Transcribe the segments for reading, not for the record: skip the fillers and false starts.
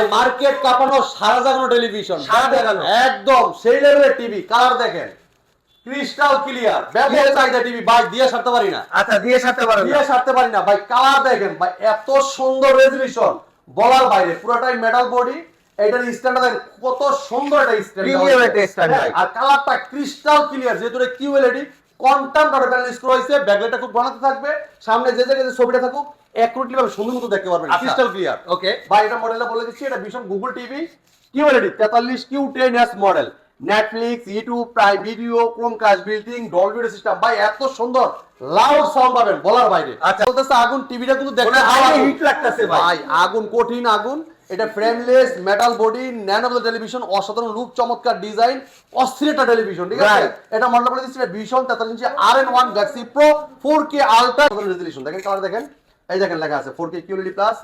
ভাই মার্কেট কাঁপানো সারা জাগানো টেলিভিশন, একদম সেই লেভেলের টিভি। কালার দেখেন ক্রিস্টাল ক্লিয়ার, ব্যাপক চাহিদা টিভি ভাই, দিয়ে সারতে পারি না। আচ্ছা, দিয়ে সারতে পারেন না ভাই। কালার দেখেন ভাই, এত সুন্দর রেজলিউশন বলার বাইরে, পুরোটাই মেটাল বডি। এটার স্ট্যান্ডার্ড কত সুন্দর, এটা স্ট্যান্ডার্ড, আর কালারটা ক্রিস্টাল ক্লিয়ার, যেহেতু এটা QLED quantum dot panel use করা হয়েছে। ব্যাকলাইটটা খুব বানাতে থাকবে, সামনে যে জায়গায় যে ছবিটা থাকুক অ্যাকুরেটলি ভাবে সুন্দর মতো দেখতে পারবেন, ক্রিস্টাল ক্লিয়ার। ওকে ভাই এটা মডেলটা বলে দিচ্ছি, এটা ভীষণ Google TV QLED 43 Q10s model, Netflix, YouTube, prime video, Chromecast built in, Dolby system. ভাই এত সুন্দর লাউড সাউন্ড পাবেন বলার বাইরে। আচ্ছা, বলতেছে আগুন, টিভিটা কিন্তু দেখতে হিট লাগতেছে ভাই, আগুন, কঠিন আগুন। এটা frameless metal body, nano television, অসাধারণ লুক, চমৎকার ডিজাইন, অস্থির একটা টেলিভিশন, ঠিক আছে। এটা মডেল বলে দিচ্ছি, এটা ভীষণ 43 inch RN1 galaxy pro 4K ultra resolution. দেখেন কালার দেখেন, এই দেখেন লেখা আছে 4K QLED plus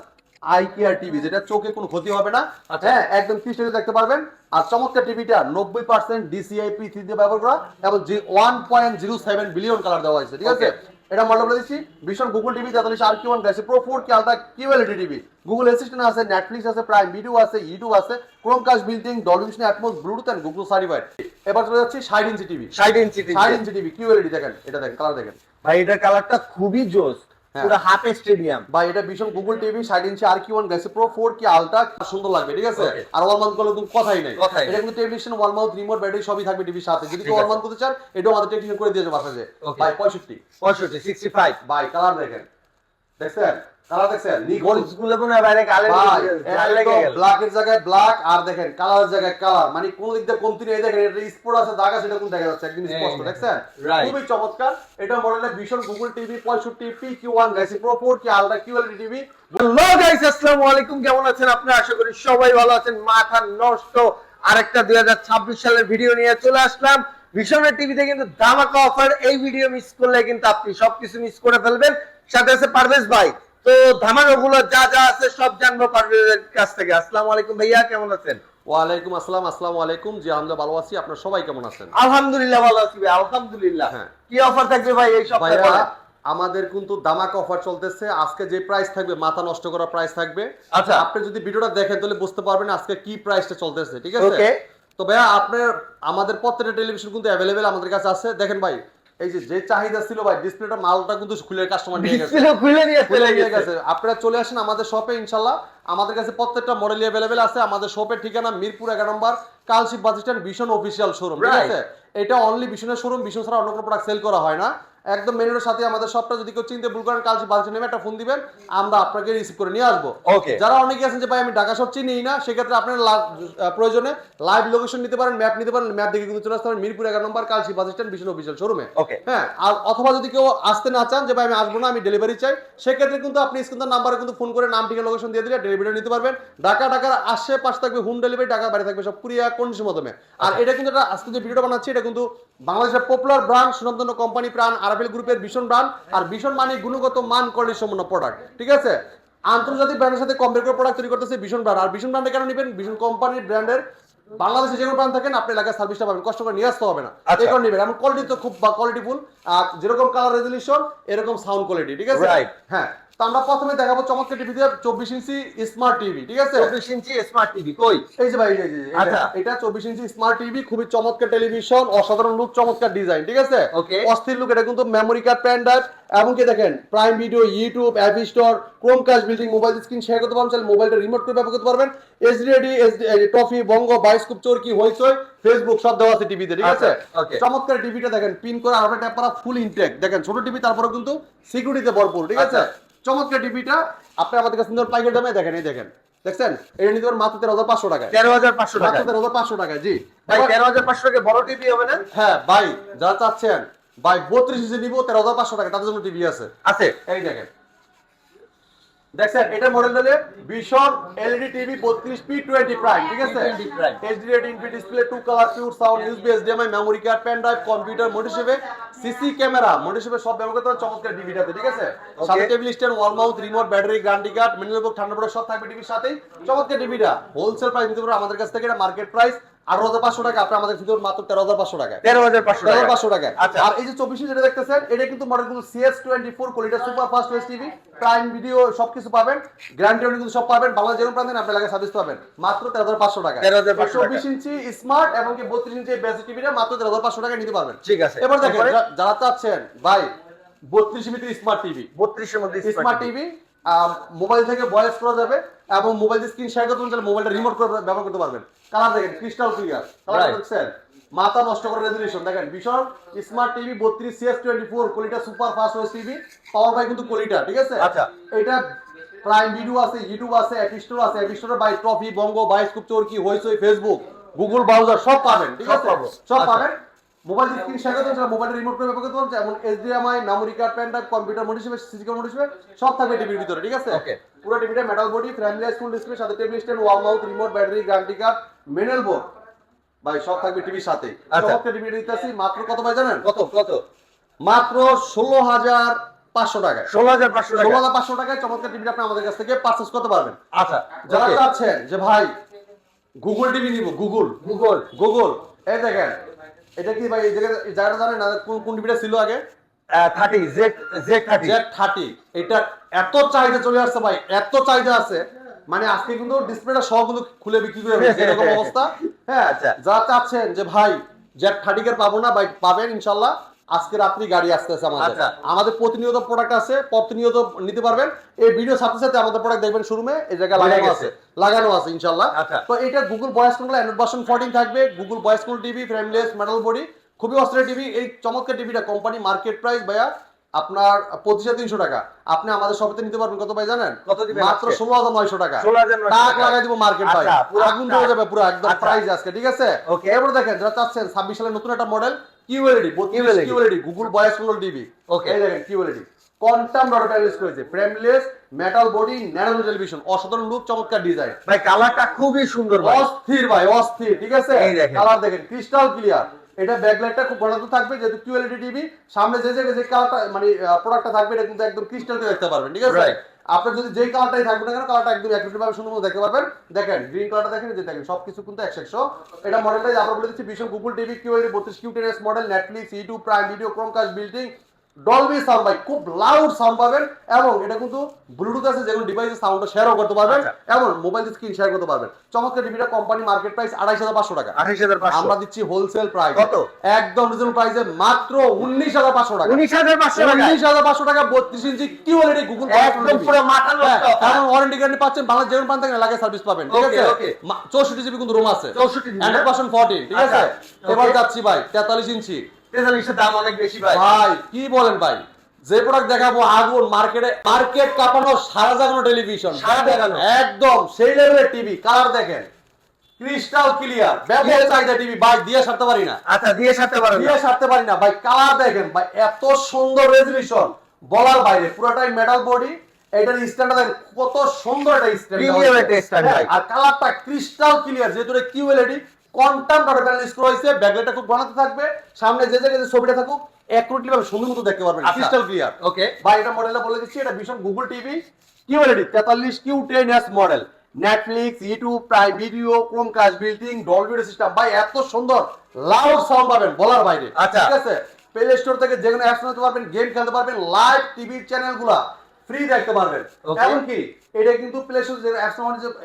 eye care TV, যেটা চোখে কোনো ক্ষতি হবে না। হ্যাঁ, একদম ক্রিস্টাল দেখতে পারবেন। আর চমৎকার টিভিটা 90% DCI P3 দিয়ে ব্যবহার করা এবং 1.07 বিলিয়ন কালার দেওয়া হয়েছে, ঠিক আছে। এটা মডেল বলে দিচ্ছি, ভীষণ Google TV 43 RQ1 galaxy pro 4K ultra QLED TV. Google assistant আছে, নেটফ্লিক্স আছে, প্রাইম ভিডিও আছে, ইউটিউব আছে, Chromecast built in, Dolby vision, Atmos, Bluetooth and Google certified. এবার চলে যাচ্ছি 60 inch TV. 60 inch TV QLED দেখেন, এটা দেখেন কালার দেখেন ভাই, এটার কালারটা খুবই জোস, পুরো হাতে স্টেডিয়াম ভাই। এটা ভীষণ Google TV 60 inch RQ1 galaxy pro 4K ultra, সুন্দর লাগবে, ঠিক আছে। আর ওয়াল মাউন্ট করলে কোনো কথাই নাই, এটা কিন্তু টেলিভিশন, ওয়াল মাউন্ট, রিমোট, ব্যাটারি সবই থাকবে টিভির সাথে। যদি কেউ ওয়াল মাউন্ট করতে চান, এটাও আমাদের টেকনিশিয়ান করে দিয়েছে বাসাতে ভাই। 65 ভাই। কালার দেখেন, দেখছেন কালার দেখছেন, গোলগুলো মনে হয় বাইরে গালে লেগে গেল, ব্ল্যাকের জায়গায় ব্ল্যাক, আর দেখেন কালারের জায়গায় কালার, মানে কোন দিক দিয়ে কমতি নেই। দেখেন এটা স্পট আছে, দাগ আছে, এটা কোন দেখা যাচ্ছে একদম স্পষ্ট, দেখছেন খুবই চমৎকার। এটা মডেলের ভীষণ Google TV 65 PQ1 Galaxy pro 4K ultra QLED TV. Hello guys, আসসালামু আলাইকুম, কেমন আছেন আপনারা? আশা করি সবাই ভালো আছেন। মাথা নষ্ট আরেকটা 2026 সালের ভিডিও নিয়ে চলে আসলাম। ভীষণের টিভিতে কিন্তু ধামাকা অফার, এই ভিডিও মিস করলে কিন্তু আপনি সবকিছু মিস করে ফেলবেন। সাথে আছে পারভেজ ভাই। তো ধামাকাগুলো যা যা আছে সব জানবো পারভেজের কাছ থেকে। আসসালামু আলাইকুম ভাইয়া, কেমন আছেন? ওয়ালাইকুম আসসালাম। আসসালামু আলাইকুম। জি আলহামদুলিল্লাহ ভালো আছি, আপনারা সবাই কেমন আছেন? আলহামদুলিল্লাহ ভালো আছি ভাই, আলহামদুলিল্লাহ। কি অফার থাকবে ভাই এই সপ্তাহে? আমাদের কিন্তু ধামাকা অফার চলতেছে। আজকে যে প্রাইস থাকবে মাথা নষ্ট করা প্রাইস থাকবে। আচ্ছা, আপনি যদি ভিডিওটা দেখেন তাহলে বুঝতে পারবেন আজকে কি প্রাইসটা চলতেছে, ঠিক আছে। তো ভাইয়া আপনার আমাদের প্রত্যেকটা টেলিভিশন কিন্তু অ্যাভেলেবেল আমাদের কাছে আছে। দেখেন ভাই, এই যে চাহিদা ছিল ভাই, ডিসপ্লেটা মালটা কিন্তু খুলে কাস্টমার নিয়ে গেছে, খুলে নিয়ে গেছে। আপনারা চলে আসেন আমাদের শপে, ইনশাআল্লাহ আমাদের কাছে প্রত্যেকটা মডেল অ্যাভেলেবেল আছে। আমাদের শপের ঠিকানা মিরপুর 11 নম্বর কালশিপ বাস স্ট্যান্ড, ভীষণ অফিসিয়াল শোরুম, ঠিক আছে। এটা অনলি ভীষণের শোরুম, ভীষণ ছাড়া অন্য কোনো প্রোডাক্ট সেল করা হয় না। একদম মেন রোডের সাথে আমাদের শপটা। যদি কেউ চিনতে ভুল করেন, কালশিপ বাস স্ট্যান্ডে একটা ফোন দিবেন, আমরা আপনাকে রিসিভ করে নিয়ে আসবো। যারা অনেকে আছেন যে ভাই আমি ঢাকা শপ চিনি না, সেক্ষেত্রে আপনার প্রয়োজনে লাইভ লোকেশন নিতে পারেন, ম্যাপ নিতে পারেন, ম্যাপ দেখে কিন্তু চলে আসতে পারেন মিরপুর 11 নম্বর কালশিপ বাস স্ট্যান্ড, ভীষণ অফিসিয়াল শোরুমে। হ্যাঁ, আর অথবা যদি কেউ আসতে না চান যে ভাই আমি আসবো না, আমি ডেলিভারি চাই, সেক্ষেত্রে কিন্তু আপনি স্ক্রিনের নাম্বারে কিন্তু ফোন করে নাম ঠিকানা লোকেশন দিয়ে দিলে ডেলিভারি নিতে পারবেন। ঢাকার আশেপাশে থাকবে হোম ডেলিভারি, ঢাকার বাইরে থাকবে সব কুরিয়ার কন্ডিশনের মাধ্যমে। আর এটা কিন্তু আজকে যে ভিডিওটা বানাচ্ছি, এটা কিন্তু বাংলাদেশের পপুলার ব্র্যান্ড, সুনামধন্য কোম্পানি প্রাণ আরএফএল গ্রুপের ভীষণ ব্র্যান্ড। আর ভীষণ মানে গুণগত মান কোয়ালিটি সম্পন্ন প্রোডাক্ট, ঠিক আছে। আন্তর্জাতিক ব্র্যান্ডের সাথে কম্পেয়ার করে প্রোডাক্ট তৈরি করতেছে ভীষণ ব্র্যান্ড। আর ভীষণ ব্র্যান্ডে কেন নেবেন? ভীষণ কোম্পানির ব্র্যান্ডের বাংলাদেশে যে কোনো ব্র্যান্ড থাকেন আপনি এলাকায় সার্ভিসটা পাবেন, কষ্ট করে নিয়ে আসতে হবে না। এই কারণে নেবেন। এমন কোয়ালিটি তো খুব কোয়ালিটিফুল, যেরকম কালার রেজলিউশন এরকম সাউন্ড কোয়ালিটি, ঠিক আছে। হ্যাঁ, তো আমরা প্রথমে দেখাবো চমৎকার টিভি দিয়ে 24 ইঞ্চি স্মার্ট টিভি, ঠিক আছে। 24 ইঞ্চি স্মার্ট টিভি কই? এই যে ভাই, এটা 24 ইঞ্চি স্মার্ট টিভি, খুবই চমৎকার টেলিভিশন, অসাধারণ লুক, চমৎকার ডিজাইন, ঠিক আছে। অস্থির লুক। এটা কিন্তু মেমোরি কার্ড, পেন ড্রাইভ, এমনকি দেখেন prime video, YouTube, app store, Chromecast building, mobile screen share করতে পারবেন, মোবাইলটা রিমোট করে ব্যবহার করতে পারবেন। এইচডি, টফি, বঙ্গ, বায়োস্কোপ, চরকি, হইচই, ফেসবুক সব দেওয়া আছে টিভিতে, ঠিক আছে। চমৎকার টিভিটা দেখেন, পিন করে আর ট্যাপ করা, ফুল ইনটেক। দেখেন ছোট টিভি, তারপরে কিন্তু সিকিউরিটিতে ভরপুর, ঠিক আছে। চমৎকার টিভিটা আপনি আমাদের কাছে পাইকারি দামে দেখেন, এই দেখেন, দেখছেন এটা নিতে পারেন মাত্র 13,500 টাকায়। 13,500 টাকা, মাত্র 13,500 টাকায়। জি ভাই, 13,500 টাকা বড় টিভি হবে না? হ্যাঁ ভাই, যা চাচ্ছেন ভাই 32 ইঞ্চি নিব 13,500 টাকা, তাদের জন্য টিভি আছে। এই দেখেন, দেখছেন এটা মডেল হলে ভীষণ এলইডি টিভি 32P20 প্রাইম, ঠিক আছে। HD red infinite display, 2 colour, pure sound, USB, HDMI, memory card, pen drive, computer, মোটিভে, সিসি ক্যামেরা, মোটিভে সব ব্যবহার করতে পারেন চমৎকার টিভিটাতে, ঠিক আছে। সাথে table stand, wall mount, remote, battery, guarantee card, minimum ঠান্ডা পড়া সব থাকবে টিভির সাথেই। চমৎকার টিভিটা হোলসেল প্রাইস নিতে পারবেন আমাদের কাছ থেকে। এটা মার্কেট প্রাইস 18,500 টাকা, আপনি আমাদের ভিতর মাত্র 13,500 টাকা। 13,500 টাকা। আচ্ছা। আর এই যে 24 যেটা দেখতেছেন, এটা কিন্তু মডেলগুলো CS24 quality super fast OS TV, prime video সবকিছু পাবেন, গ্যারান্টি কিন্তু সব পাবেন, বাংলা যেরকম প্রান্তে আপনি লাগে সার্ভিস পাবেন মাত্র 13,500 টাকা। 13,500 টাকা। 24 ইঞ্চি স্মার্ট এবং কি 32 ইঞ্চি বেসিক টিভিটা মাত্র 13,500 টাকা নিতে পারবেন। ঠিক আছে। এবার দেখেন যারা চাচ্ছেন ভাই 32 ইঞ্চি স্মার্ট টিভি, 32 এর মধ্যে স্মার্ট টিভি, মোবাইল থেকে ভয়েস করা যাবে এবং মোবাইল দিয়ে স্ক্রিন শেয়ার করতে চাইলে মোবাইলটা রিমোট করে ব্যবহার করতে পারবেন। কালার দেখেন ক্রিস্টাল ক্লিয়ার, কালার দেখছেন, মাথা নষ্ট করে রেজুলেশন দেখেন, ভীষণ smart TV 32 CS24 quality super fast OS TV, power by কিন্তু কোয়ালিটি, ঠিক আছে। আচ্ছা। এটা প্রাইম ভিডিও আছে, ইউটিউব আছে, অ্যাপ স্টোর আছে, অ্যাপ স্টোরে বাই Toffee, Bongo, Bioscope, Chorki, Hoichoi, Facebook, Google browser সব পাবেন, ঠিক আছে, সব পাবেন। মোবাইল স্ক্রিন শেয়ার করতে চাইলে মোবাইল রিমোট করে ব্যবহার করতে পারবেন, যেমন HDMI, memory card, pen drive, computer mode হিসেবে, সিসি মোড হিসেবে সব থাকবে টিভির ভিতরে, ঠিক আছে। ওকে। পুরো টিভিটা metal body, frameless full display, সাথে table stand, wall mount, remote, battery, guarantee card, manual board, ভাই সব থাকবে টিভির সাথে। আচ্ছা। সবটা টিভি দিতেছি মাত্র কত ভাই জানেন? কত মাত্র 16,500 টাকায়। 16,500 টাকা। 16,500 টাকায় চমৎকার টিভিটা আপনি আমাদের কাছ থেকে পারচেজ করতে পারবেন। আচ্ছা। যারা চাচ্ছেন যে ভাই গুগল টিভি নিব, গুগল এই দেখেন, এটা কি ভাই এই জায়গাটা জানেন না কোন টিভিটা ছিল আগে? 30 Z30। এটা এত চাহিদা চলে আসছে ভাই, এত চাহিদা আছে, মানে আজকে কিন্তু ডিসপ্লেটা সহ কিন্তু খুলে বিক্রি করে ফেলছে, এরকম অবস্থা। হ্যাঁ, আচ্ছা। যারা চাচ্ছেন যে ভাই Z30 এর পাবো না ভাই, পাবেন ইনশাআল্লাহ। আজকে রাত্রি গাড়ি আসতেছে আমাদের। আচ্ছা। আমাদের প্রতিনিয়ত প্রোডাক্ট আছে, প্রতিনিয়ত নিতে পারবেন। এই ভিডিও সাথে সাথে আমাদের প্রোডাক্ট দেখবেন শোরুমে, এই জায়গায় লাগানো আছে ইনশাআল্লাহ। আচ্ছা। তো এটা Google voice control Android version 14 থাকবে, Google voice control TV, frameless metal body, খুবই অস্থির টিভি। এই চমৎকার টিভিটা কোম্পানি মার্কেট প্রাইস ভাইয়া আপনার 25,300 টাকা, আপনি আমাদের শপে নিতে পারবেন কত ভাই জানেন? কত দিবেন? মাত্র 16,900 টাকা। 16,900 টাক লাগাই দিব মার্কেট ভাই, আচ্ছা, পুরো আগুন হয়ে যাবে পুরো একদম আচ্ছা। প্রাইস আজকে, ঠিক আছে। ওকে। এবার দেখেন যারা চাচ্ছেন 26 সালের নতুন একটা model QLED, 32 QLED Google voice control TV. Okay. এই দেখেন QLED কোয়ান্টাম ডট প্যানেল করেছে, frameless metal body, nano television, অসাধারণ লুক, চমৎকার ডিজাইন ভাই কালারটা খুবই সুন্দর ভাই। অস্থির ভাই, অস্থির, ঠিক আছে। এই দেখেন। কালার দেখেন ক্রিস্টাল ক্লিয়ার। এটা ব্যাকলাইটটা খুব বড় থাকবে, যেহেতু QLED টিভি, সামনে যে জায়গায় যে কালারটা মানে প্রোডাক্টটা থাকবে এটা কিন্তু একদম ক্রিস্টাল ক্লিয়ার দেখতে পারবেন, ঠিক আছে। Right. আপনার যদি যেই কালারটাই থাকবে না কেন, কালারটা একদম অ্যাকুরেট ভাবে সুন্দর দেখতে পারবেন। দেখেন গ্রিন কালারটা দেখেন, যে দেখেন সবকিছু কিন্তু 100। এটা মডেলটাই আমরা বলে দিচ্ছি, ভীষণ Google TV QLED 32 Q10s model, Netflix, YouTube, prime video, Chromecast, built in, Dolby sound ভাই, খুব লাউড সাউন্ড পাবেন, এবং এটা কিন্তু ব্লুটুথ আছে, যেগুলো ডিভাইসে সাউন্ডটা শেয়ারও করতে পারবেন, আচ্ছা। এবং মোবাইল স্ক্রিন শেয়ার করতে পারবেন। চমৎকার টিভিটা কোম্পানি মার্কেট প্রাইস 28,500 টাকা, 28,500। আমরা দিচ্ছি হোলসেল প্রাইস কত? একদম রিজনেবল প্রাইসে মাত্র 19,500 টাকা। 19,500 টাকা। 19,500 টাকা 32 ইঞ্চি QLED গুগল একদম পুরো মাথা নষ্ট। এবং ওয়ারেন্টি গ্যারান্টি পাচ্ছেন, বাংলা যেমন পান থাকেন লাগে সার্ভিস পাবেন, ঠিক ওকে, আছে। ওকে। 64 জিবি কিন্তু রুম আছে, 64 জিবি, 100% 14, ঠিক আছে। আচ্ছা, এবার ওকে। যাচ্ছি ভাই 43 ইঞ্চি। 43 এর দাম অনেক বেশি ভাই। ভাই কি বলেন ভাই, যে প্রোডাক্ট দেখাবো আগুন, মার্কেট কাঁপানো, সারা জাগানো টেলিভিশন, সারা জাগানো। একদম সেই লেভেলের টিভি। কালার দেখেন ক্রিস্টাল ক্লিয়ার, ব্যবহার চাহিদা টিভি ভাই, দিয়ে সারতে পারি না, আচ্ছা দিয়ে সারতে পারেন দিয়ে সারতে পারি না ভাই। কালার দেখেন ভাই, এত সুন্দর রেজোলিউশন বলার বাইরে, পুরোটাই মেটাল বডি। এটার স্ট্যান্ডার্ড দেখেন কত সুন্দর, এটা প্রিমিয়াম একটা স্ট্যান্ডার্ড। স্ট্যান্ডার্ড, আর কালারটা ক্রিস্টাল ক্লিয়ার, যেহেতু এটা QLED quantum dot panel screw হইছে, ব্যাকলাইটটা খুব বানাতে থাকবে, সামনে যে জায়গায় যে ছবিটা থাকুক অ্যাকুরেটলি ভাবে সুন্দর মতো দেখতে পারবেন, আচ্ছা। Crystal clear. ওকে। ভাই এটা মডেলটা বলে দিচ্ছি, এটা ভীষণ Google TV QLED 43 Q10s model, Netflix, YouTube, prime video, Chromecast, built in, Dolby system, ভাই এত সুন্দর লাউড সাউন্ড পাবেন বলার বাইরে, আচ্ছা। ঠিক আছে। প্লে স্টোর থেকে যে কোনো অ্যাপস নিতে পারবেন, গেম খেলতে পারবেন, লাইভ টিভি চ্যানেলগুলো ফ্রি দেখতে পারবেন। Okay. এমনকি এটা কিন্তু প্লে স্টোর যে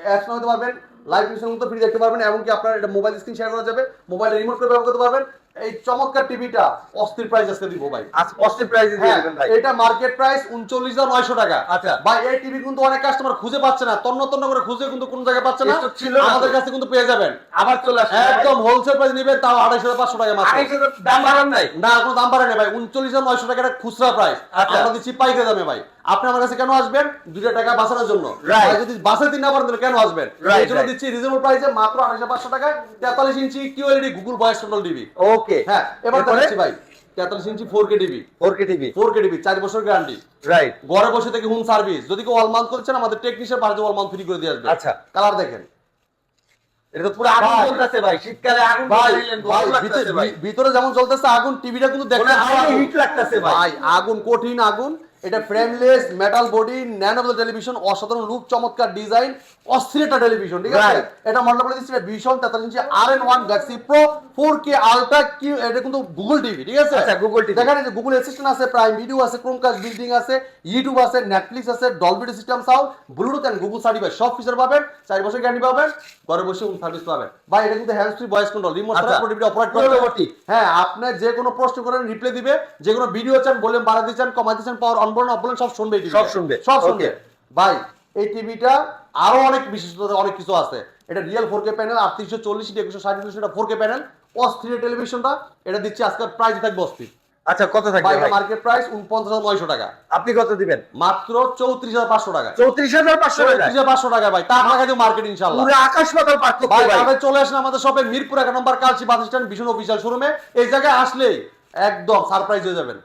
অ্যাপস নিতে পারবেন, লাইভ মিশন কিন্তু ফ্রি দেখতে পারবেন, এমনকি আপনার এটা মোবাইল স্ক্রিন শেয়ার করা যাবে, মোবাইল রিমোট করে ব্যবহার করতে পারবেন। এই চমৎকার টিভিটা অস্থির প্রাইস আজকে দিব ভাই। আচ্ছা অস্থির প্রাইসে দিয়ে দিবেন ভাই। এটা মার্কেট প্রাইস 39,900 টাকা। আচ্ছা। ভাই এই টিভি কিন্তু অনেক কাস্টমার খুঁজে পাচ্ছে না, তন্ন তন্ন করে খুঁজে কিন্তু কোন জায়গায় পাচ্ছে না, স্টক ছিল না। আমাদের কাছে কিন্তু পেয়ে যাবেন। আবার চলে আসছে একদম হোলসেল প্রাইস নেবেন, তাও 2,500 টাকা মাত্র। 28,000 দাম বাড়ান নাই। না কোনো দাম বাড়ে না ভাই, 39,900 টাকা এটা খুচরা প্রাইস, আচ্ছা। আমরা দিচ্ছি পাইকারি দামে ভাই। আপনি আমার কাছে কেন আসবেন? 2 টাকা বাঁচানোর জন্য। Right. ভাই যদি বাঁচাতে না পারেন তাহলে কেন আসবেন? Right, এই জন্য right. দিচ্ছি রিজনেবল প্রাইসে মাত্র 28,500 টাকায় 43 inch QLED Google voice control TV. Okay. হ্যাঁ, এবার দেখাচ্ছি ভাই 43 ইঞ্চি 4K TV, 4K TV. 4K TV 4 বছর গ্যারান্টি, রাইট। ঘরে বসে থেকে হোম সার্ভিস। যদি কেউ অল মান্থ করছেন, আমাদের টেকনিশিয়ান বাড়িতে অল মান্থ ফ্রি করে দিয়ে আসবে। আচ্ছা। কালার দেখেন, এটা তো পুরো আগুন ভাই। জ্বলতেছে ভাই, শীতকালে আগুন ভাই জ্বালাইলেন, গরম লাগতেছে ভাই। ভিতরে যেমন চলতেছে আগুন, টিভিটা কিন্তু দেখতে হিট লাগতেছে ভাই। ভাই আগুন, কঠিন আগুন। এটা frameless metal body nano television, অসাধারণ লুক, চমৎকার ডিজাইন, অস্থির একটা টেলিভিশন, ঠিক আছে? এটা মডেল বলে দিচ্ছি এটা ভীষণ 43 inch RN1 galaxy pro 4K ultra Q, এটা কিন্তু গুগল টিভি, ঠিক আছে? আচ্ছা, গুগল টিভি। দেখেন এই যে গুগল অ্যাসিস্ট্যান্ট আছে, প্রাইম ভিডিও আছে, ক্রোমকাস্ট বিল্ডিং আছে, ইউটিউব আছে, নেটফ্লিক্স আছে, Dolby system sound, Bluetooth and Google certified সব ফিচার পাবেন, 4 বছর গ্যারান্টি পাবেন, ঘরে বসে হোম সার্ভিস পাবেন। ভাই এটা কিন্তু hands free voice control, remote দ্বারা পুরো টিভিটা অপারেট করতে পারবেন। হ্যাঁ, আপনি যে কোনো প্রশ্ন করেন রিপ্লাই দিবে, যে কোনো ভিডিও চান বলেন, বাড়াতে চান, কমাতে চান, পাওয়ার অন বলেন, অফ বলেন, সব শুনবে, সব শুনবে, সব শুনবে। ভাই এই টিভিটা আরো অনেক বিশেষত্ব, অনেক কিছু আছে। এটা রিয়েল 4K প্যানেল, 3840 2160 এটা 4K প্যানেল, অস্থির টেলিভিশনটা। এটা দিচ্ছি আজকে প্রাইস থাকবে অস্থির। আচ্ছা, কত থাকবে ভাই? ভাই? মার্কেট প্রাইস 49,900 টাকা। আপনি কত দিবেন? মাত্র 34,500 টাকা। 34,500 টাকা? 34,500 টাকা ভাই, তার টাকা দিয়ে মার্কেট ইনশাআল্লাহ। পুরো আকাশ পাতাল পার্থক্য ভাই ভাই। আপনি চলে আসেন আমাদের শপে, মিরপুর 1 নম্বর কালচি বাস স্ট্যান্ড, ভীষণ অফিশিয়াল শোরুমে। এই জায়গায় আসলেই একদম সারপ্রাইজ হয়ে যাবেন,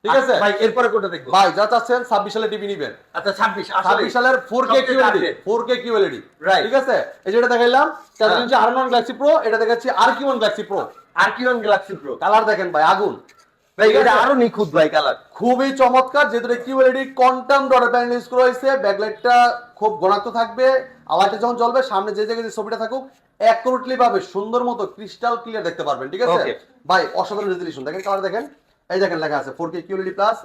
ঠিক আছে? ভাই এরপরে কোনটা দেখবো? ভাই যা চাচ্ছেন 26 সালে টিভি নিবেন। আচ্ছা, 26 সালের 4K QLED, 4K QLED, Right. ঠিক আছে? এই যেটা দেখাইলাম 43 ইঞ্চি RN1 গ্যালাক্সি প্রো, এটা দেখাচ্ছি RQ1 galaxy pro. RQ1 galaxy pro. Colour দেখেন ভাই, আগুন ভাই এটা আরো নিখুঁত ভাই কালার। খুবই চমৎকার, যেহেতু QLED কোয়ান্টাম ডটের প্যানেল ইউজ করা হয়েছে। ব্যাকলাইটটা খুব ঘনাত্ম থাকবে, আলোটা যখন জ্বলবে সামনে যে জায়গায় যে ছবিটা থাকুক অ্যাকুরেটলি ভাবে সুন্দর মতো ক্রিস্টাল ক্লিয়ার দেখতে পারবেন, ঠিক আছে? Okay. ভাই অসাধারণ রেজোলিউশন, দেখেন কালার দেখেন, এই দেখেন লেখা আছে 4K QLED plus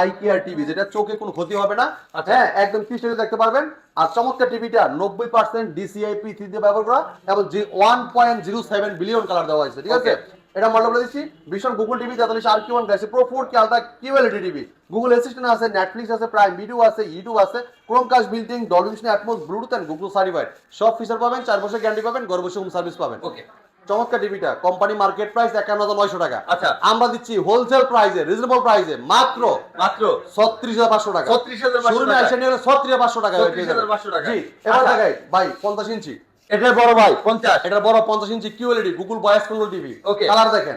IKR TV, যেটা চোখে কোনো ক্ষতি হবে না। হ্যাঁ, একদম ক্রিস্টাল দেখতে পারবেন। আর চমৎকার টিভিটা 90% DCI P3 দিয়ে ব্যবহার করা এবং 1.07 বিলিয়ন কালার দেওয়া হয়েছে, ঠিক আছে? এটা মডেল বলে দিচ্ছি ভীষণ Google TV 43 RQ1 galaxy pro 4K ultra QLED TV, Google assistant আছে, নেটফ্লিক্স আছে, প্রাইম ভিডিও আছে, ইউটিউব আছে, Chromecast built in, Dolby vision, Atmos, Bluetooth and Google certified সব ফিচার পাবেন, 4 বছর গ্যারান্টি পাবেন, ঘরে বসে হোম সার্ভিস পাবেন। ওকে, চমৎকার টিভিটা কোম্পানি মার্কেট প্রাইস 51,900 টাকা। আচ্ছা, আমরা দিচ্ছি হোলসেল প্রাইসে, রিজনেবল প্রাইসে মাত্র 36,500 টাকা। 36,500 শোরুমে এসে নিলে 36,500 টাকা। 36,500 টাকা। জি, এবার আচ্ছা। দেখাই ভাই 50 ইঞ্চি, এটা বড় ভাই 50, এটা বড় 50 inch QLED Google voice control TV. Okay, colour দেখেন,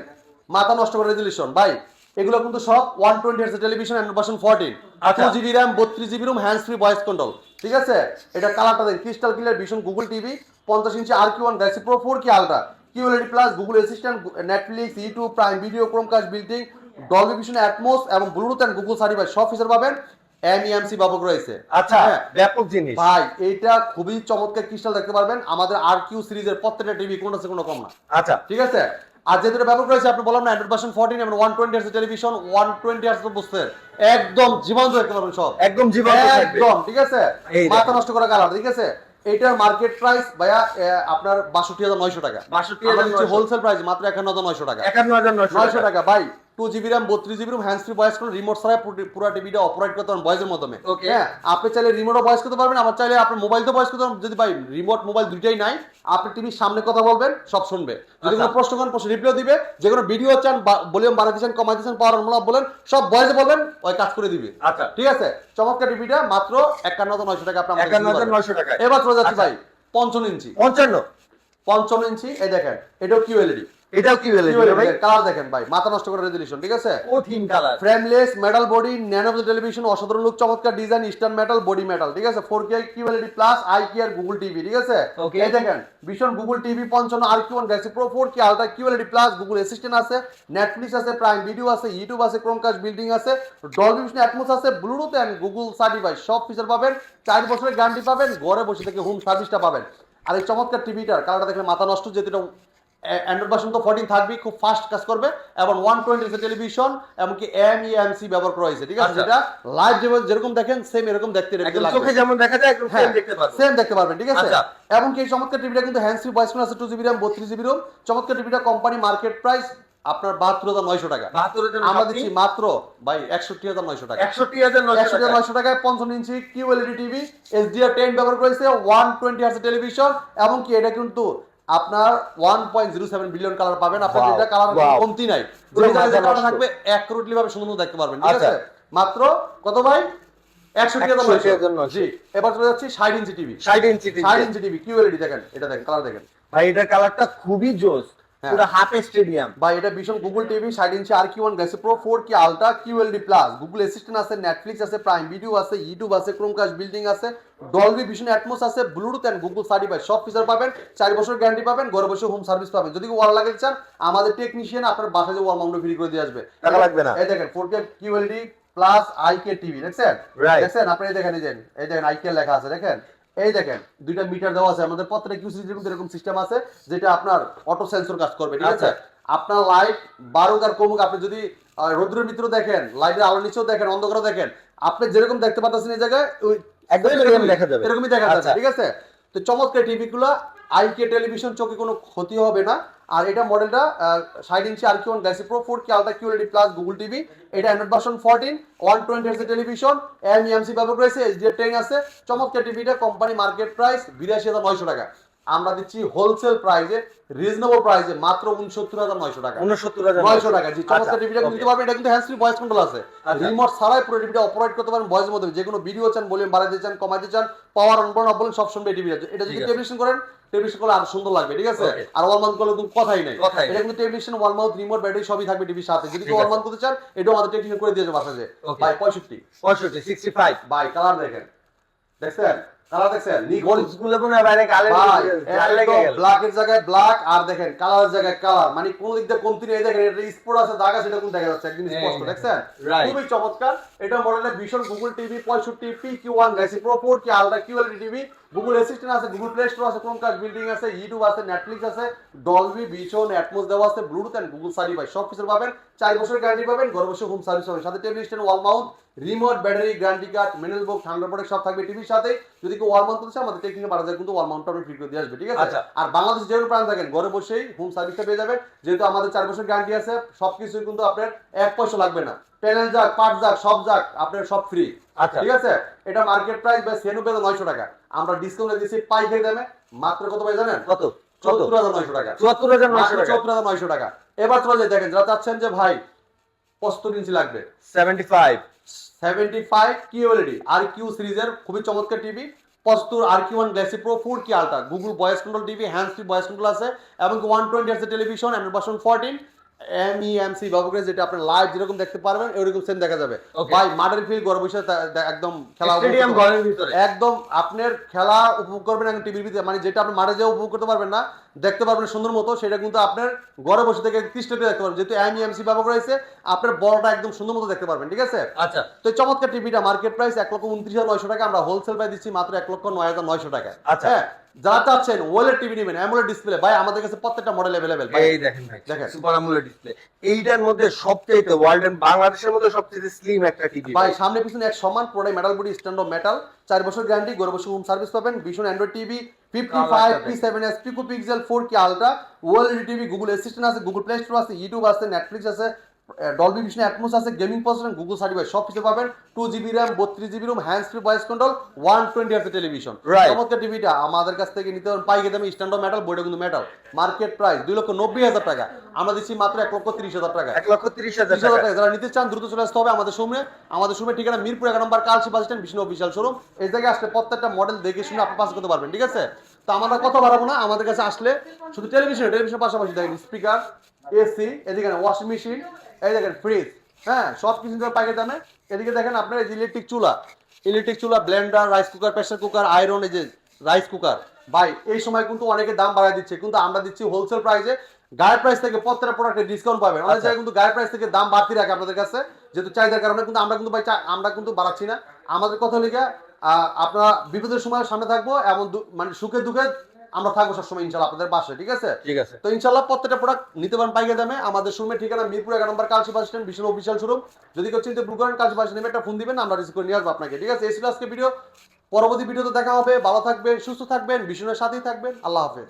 মাথা নষ্ট করে রেজোলিউশন। ভাই এগুলো কিন্তু সব 120 hertz television, Android version 14, 2GB RAM, 32GB room, hands free voice control, ঠিক আছে? এটা কালারটা দেখেন ক্রিস্টাল ক্লিয়ার, ভীষণ গুগল টিভি 50 ইঞ্চি RQ1 galaxy pro 4K ultra QLED plus, Google assistant, Netflix, YouTube, prime video, Chromecast built in, Dolby vision, atoms এবং Bluetooth and Google certified সব feature পাবেন। MEMC ব্যবহার রয়েছে। আচ্ছা, ব্যাপক জিনিস ভাই এইটা খুবই চমৎকার ক্রিস্টাল দেখতে পারবেন। আমাদের RQ সিরিজের প্রত্যেকটা টিভি কোনটা কোনো কম না। আচ্ছা, ঠিক আছে? আর যেহেতু এটা ব্যবহার করেছে আপনি বললাম না Android ভার্সন 14 এবং 120 হার্টজ টেলিভিশন, 120 হার্টজ বুঝছেন, একদম জীবন্ত দেখতে পারবেন সব, একদম জীবন্ত থাকবে একদম, ঠিক আছে? মাথা নষ্ট করা কালার, ঠিক আছে? এটার মার্কেট প্রাইস ভাইয়া আপনার 62,900 টাকা। 62,900 হোলসেল প্রাইস মাত্র 51,900 টাকা। 51,900 টাকা। ভাই 2GB RAM, 32GB room, hands free voice control, remote ছাড়া পুরো টিভিটা অপারেট করতে পারবেন ভয়েসের মাধ্যমে। হ্যাঁ, আপনি চাইলে রিমোটও ভয়েস করতে পারবেন, আবার চাইলে আপনি মোবাইল দিয়ে ভয়েস করতে পারবেন। যদি ভাই রিমোট মোবাইল দুইটাই নাই, আপনি টিভির সামনে কথা বলবেন, সব শুনবে। যদি কোনো প্রশ্ন করেন প্রশ্ন রিপ্লাই দিবে, যে কোনো ভিডিও চান, ভলিউম বাড়াতে চান, কমাতে চান, পাওয়ার অন বলেন, সব ভয়েসে বলবেন, ওই কাজ করে দিবে। আচ্ছা, ঠিক আছে? চমৎকার টিভিটা মাত্র 51,900 টাকা আপনার 51,900 টাকা। এবার চলে যাচ্ছি ভাই 55 ইঞ্চি। 55 ইঞ্চি, এই দেখেন এটাও QLED, এটাও কি বলে ভাই? কালার দেখেন ভাই, মাথা নষ্ট করে রেজোলিউশন, ঠিক আছে? কঠিন colour, frameless metal body, nano television, অসাধারণ লুক, চমৎকার design, star metal body metal, ঠিক আছে? 4K QLED plus IKR Google TV, ঠিক আছে? এই দেখেন ভীষণ Google TV 55 RQ1 galaxy pro 4K ultra QLED plus, Google assistant আছে, নেটফ্লিক্স আছে, প্রাইম ভিডিও আছে, ইউটিউব আছে, ক্রোমকাস্ট বিল্ডিং আছে, ডলবি ভিশন, অ্যাটমস আছে, ব্লুটুথ এন্ড গুগল সার্টিফাইড সব ফিচার পাবেন, 4 বছরের গ্যারান্টি পাবেন, ঘরে বসে থেকে হোম সার্ভিসটা পাবেন। আর এই চমৎকার টিভিটার কালারটা দেখলে মাথা নষ্ট, যেহেতু এটা অ্যান্ড্রয়েড ভার্সন তো 14 থাকবে, খুব ফাস্ট কাজ করবে এবং 120 টেলিভিশন এমনকি MEMC ব্যবহার করা হয়েছে, ঠিক আছে? যেটা লাইভ যেরকম দেখেন সেম এরকম দেখতে লাগবে, চোখে যেমন দেখা যায় একদম সেম দেখতে পারবেন, সেম দেখতে পারবেন, ঠিক আছে? এমনকি এই চমৎকার টিভিটা কিন্তু হ্যান্ডস ফ্রি ভয়েস কন্ট্রোল আছে, 2GB RAM, 32GB রুম। চমৎকার টিভিটা কোম্পানি মার্কেট প্রাইস আপনার 72,900 টাকা। আমরা দিচ্ছি মাত্র ভাই 61,900 টাকা। 61,900 টাকায় 55 ইঞ্চি QLED টিভি, HDR10 ব্যবহার করেছে, 120 হার্টজ টেলিভিশন এবং কি এটা কিন্তু আপনার 1.07 বিলিয়ন কালার পাবেন। আপনার যেটা কালার কমতি নাই, যে কালার থাকবে অ্যাকুরেটলি ভাবে সুন্দর দেখতে পারবেন, ঠিক আছে? মাত্র কত ভাই? 61,900। জি, এবার চলে যাচ্ছি 60 inch TV. 60 inch TV QLED দেখেন, এটা দেখেন কালার দেখেন ভাই, এটার কালারটা খুবই জোস, পুরো হাফ স্টেডিয়াম ভাই। এটা ভীষণ Google TV 60 inch RQ1 galaxy pro 4K ultra QLED plus, Google assistant আছে, নেটফ্লিক্স আছে, প্রাইম ভিডিও আছে, ইউটিউব আছে, ক্রোমকাস্ট বিল্ডিং আছে, ডলবি ভিশন, অ্যাটমস আছে, ব্লুটুথ এন্ড গুগল সার্টিফাইড সব ফিচার পাবেন, 4 বছর গ্যারান্টি পাবেন, ঘরে বসে হোম সার্ভিস পাবেন। যদি ওয়াল লাগাতে চান আমাদের টেকনিশিয়ান আপনার বাসায় যে ওয়াল মাউন্ট ফ্রি করে দিয়ে আসবে, টাকা লাগবে না। এই দেখেন 4K QLED প্লাস আইকে টিভি দেখছেন? Right. দেখছেন আপনি এই দেখেন এই দেখেন আইকে লেখা আছে দেখেন। এই দেখেন দুইটা মিটার দেওয়া আছে আমাদের প্রত্যেকটা কিউ সিরিজের মধ্যে এরকম সিস্টেম আছে যেটা আপনার অটো সেন্সর কাজ করবে ঠিক আছে? আচ্ছা। আপনার লাইট বাড়ুক আর কমুক আপনি যদি রৌদ্রের ভিতরে দেখেন, লাইটের আলো নিচেও দেখেন, অন্ধকারও দেখেন, আপনি যেরকম দেখতে পাচ্ছেন এই জায়গায় ওই একদম এরকম দেখা যাবে। এরকমই দেখা যাবে আচ্ছা। ঠিক আছে? তো চমৎকার টিভি গুলো আইকে টেলিভিশন চোখে কোনো ক্ষতি হবে না। আর এটা মডেলটা 60 inch RQ1 galaxy pro 4K ultra QLED plus Google TV. এটা Android version 14 120 hertz television MEMC ব্যবহার করেছে, HDR10 আছে। চমৎকার টিভিটা কোম্পানি মার্কেট প্রাইস ৮২,৯০০ টাকা। আমরা দিচ্ছি হোলসেল প্রাইসে, রিজনেবল প্রাইসে মাত্র ৬৯,৯০০ টাকা। ৬৯,৯০০ টাকা। জি, চমৎকার টিভিটা নিতে পারবেন। এটা কিন্তু হ্যান্ডস ফ্রি ভয়েস কন্ট্রোল আছে। আচ্ছা। রিমোট ছাড়াই পুরো টিভিটা অপারেট করতে পারেন ভয়েসের মধ্যে। যে কোনো ভিডিও চান, ভলিউম বাড়াতে চান, কমাতে চান, পাওয়ার অন করুন, অফ বলেন সব শুনবে টিভিটা। এটা যদি ঠিক আছে। টেলিভিশন করেন, টেলিভিশন করলে আরো সুন্দর লাগবে ঠিক আছে? Okay. আর ওয়াল মাউন্ট করলে তো কথাই নাই। কথাই এটা কিন্তু টেলিভিশন, ওয়াল মাউন্ট, রিমোট, ব্যাটারি সবই থাকবে টিভির সাথে। যদি ঠিক কেউ ওয়াল আছে। মাউন্ট করতে চান, এটাও আমাদের টেকনিশিয়ান করে দিয়েছে বাসাতে। Okay. ভাই 65 65 ভাই কালার দেখেন। দেখছেন? কালার দেখছেন? গোলগুলো মনে হয় বাইরে গালে ভাই গালে লেগে গেল। ব্ল্যাকের জায়গায় ব্ল্যাক আর দেখেন কালারের জায়গায় কালার, মানে কোন দিক দিয়ে কমতি নেই। দেখেন এটা স্পট আছে, দাগ আছে, এটা কোন দেখা যাচ্ছে একদম স্পষ্ট দেখছেন? Right. খুবই চমৎকার। এটা মডেলের ভীষণ Google TV 65 PQ1 Galaxy pro 4K ultra QLED TV. Google assistant আছে, গুগল প্লে স্টোর আছে, ক্রোমকাস্ট বিল্ডিং আছে, ইউটিউব আছে, নেটফ্লিক্স আছে, ডলবি ভিশন, অ্যাটমস দেওয়া আছে, ব্লুটুথ এন্ড গুগল সার্টিফাই সব কিছু পাবেন। 4 বছরের গ্যারান্টি পাবেন, ঘরে বসে হোম সার্ভিস হবে, সাথে table stand, wall mount, remote, battery, guarantee card, mineral box, ঠান্ডা প্রোডাক্ট সব থাকবে টিভির সাথে। যদি কেউ ওয়াল মাউন্ট করতে চায় আমাদের টেকনিকে বাড়া যায়, কিন্তু ওয়াল মাউন্টটা আপনি ফ্রি করে দিয়ে আসবে ঠিক আছে? আচ্ছা। আর বাংলাদেশ যেরকম প্রাণ থাকেন ঘরে বসেই হোম সার্ভিসটা পেয়ে যাবেন। যেহেতু আমাদের 4 বছর গ্যারান্টি আছে, সবকিছু কিন্তু আপনার 1 পয়সা লাগবে না। প্যানেল যাক, পার্ট যাক, সব যাক, আপনার সব ফ্রি। আচ্ছা। ঠিক আছে? এটা মার্কেট প্রাইস বা 96,900 টাকা। আমরা ডিসকাউন্টে দিয়েছি পাইকারি দামে মাত্র কত ভাই জানেন? কত? ৭৪,৯০০ টাকা। ৭৪,৯০০ টাকা। ৭৪,৯০০ টাকা। এবার চলে যাই দেখেন যারা চাচ্ছেন যে ভাই 75 ইঞ্চি লাগবে, 75 75 QLED RQ সিরিজের খুবই চমৎকার TV. 75 RQ1 galaxy pro 4K ultra Google voice control TV, hands free voice control আছে এবং 120 hertz television, Android version 14 MEMC ব্যবহার করে, যেটা আপনি লাইভ যেরকম দেখতে পারবেন এরকম সেম দেখা যাবে। Okay. ভাই মাঠের ফিল্ড ঘরে বসে একদম খেলা স্টেডিয়াম ঘরের ভিতরে। একদম আপনার খেলা উপভোগ করবেন একদম টিভির ভিতরে, মানে যেটা আপনি মাঠে যেয়ে উপভোগ করতে পারবেন না, দেখতে পারবেন সুন্দর মতো, সেটা কিন্তু আপনার ঘরে বসে থেকে কৃষ্ণকে দেখতে পারবেন। যেহেতু MEMC ব্যবহার করা হয়েছে, আপনার বলটা একদম সুন্দর মতো দেখতে পারবেন ঠিক আছে? আচ্ছা। তো এই চমৎকার টিভিটা মার্কেট প্রাইস ১,২৯,৯০০ টাকা। আমরা হোলসেল প্রাইস দিচ্ছি মাত্র ১,০৯,৯০০ টাকা। আচ্ছা। হ্যাঁ, যারা চাচ্ছেন ওয়েলের টিভি নেবেন, অ্যামোলেড ডিসপ্লে, ভাই আমাদের কাছে প্রত্যেকটা মডেল अवेलेबल। এই দেখেন ভাই, দেখেন। Super AMOLED display. এইটার মধ্যে সবচেয়ে ওয়ার্ল্ড এন্ড বাংলাদেশের মধ্যে সবচেয়ে স্লিম একটা টিভি ভাই সামনে পিছনে এক সমান, পুরোটাই metal body, stand of metal, 4 বছর গ্যারান্টি, ঘরে বসে হোম সার্ভিস পাবেন। ভীষণ Android TV 55 P7s pico pixel 4K ultra OLED TV, Google assistant আছে, গুগল প্লে স্টোর আছে, ইউটিউব আছে, নেটফ্লিক্স আছে, ডলবি ভিশন, অ্যাটমস আছে, গেমিং প্রসেসর, গুগল সার্টিফাই সব কিছু পাবেন। 2GB RAM 32GB ROM, hands free voice control, 120 hertz television. Right. চমৎকার টিভিটা আমাদের কাছ থেকে নিতে পারেন পাইকারি দামে, স্ট্যান্ড অফ মেটাল, বইটা কিন্তু মেটাল। মার্কেট প্রাইস 2,90,000 টাকা, আমরা দিচ্ছি মাত্র 1,30,000 টাকা। ১,৩০,০০০ 30,000 টাকা। টাকা। যারা নিতে চান দ্রুত চলে আসতে হবে আমাদের শোরুমে। আমাদের শোরুমের ঠিকানা মিরপুর 11 নম্বর Kalshi bus stand, Bishnu official showroom. এই জায়গায় আসলে প্রত্যেকটা মডেল দেখে শুনে আপনি পাস করতে পারবেন ঠিক আছে? তো আমরা কথা বাড়াবো না, আমাদের কাছে আসলে শুধু টেলিভিশনের পাশাপাশি দেখেন স্পিকার, এসি, এদিকে ওয়াশিং মেশিন, এই দেখেন ফ্রিজ, হ্যাঁ সব কিছু পাইকারি দামে। এদিকে দেখেন আপনার এই যে ইলেকট্রিক চুলা, Blender, rice cooker, pressure cooker, iron, এই যে রাইস কুকার। ভাই এই সময় কিন্তু অনেকে দাম বাড়ায় দিচ্ছে, কিন্তু আমরা দিচ্ছি হোলসেল প্রাইসে। গায়ের প্রাইস থেকে প্রত্যেকটা প্রোডাক্টে ডিসকাউন্ট পাবেন। অনেক জায়গায় কিন্তু গায়ের প্রাইস থেকে দাম বাড়তি রাখে আপনাদের কাছে, যেহেতু চাহিদার কারণে। কিন্তু আমরা কিন্তু ভাই আমরা কিন্তু বাড়াচ্ছি না। আমাদের কথা লিখে আপনারা বিপদের সময় সামনে থাকবো, এমন মানে সুখে দুঃখে আমরা থাকবো সবসময় ইনশাল্লাহ আপনাদের পাশে ঠিক আছে? ঠিক আছে। তো ইনশাল্লাহ প্রত্যেকটা প্রোডাক্ট নিতে পারেন পাইকারি দামে। আমাদের শোরুমের ঠিকানা মিরপুর 11 নম্বর Kalshi bus stand, Bishnu official showroom. যদি কেউ চিন্তা ভুল করেন কালসি বাস স্ট্যান্ডে একটা ফোন দিবেন, আমরা রিসিভ করে নিয়ে আসবো আপনাকে ঠিক আছে? এই ছিল আজকে ভিডিও। পরবর্তী ভিডিওতে দেখা হবে। ভালো থাকবেন, সুস্থ থাকবেন, বিষ্ণুর সাথেই থাকবেন। আল্লাহ হাফেজ।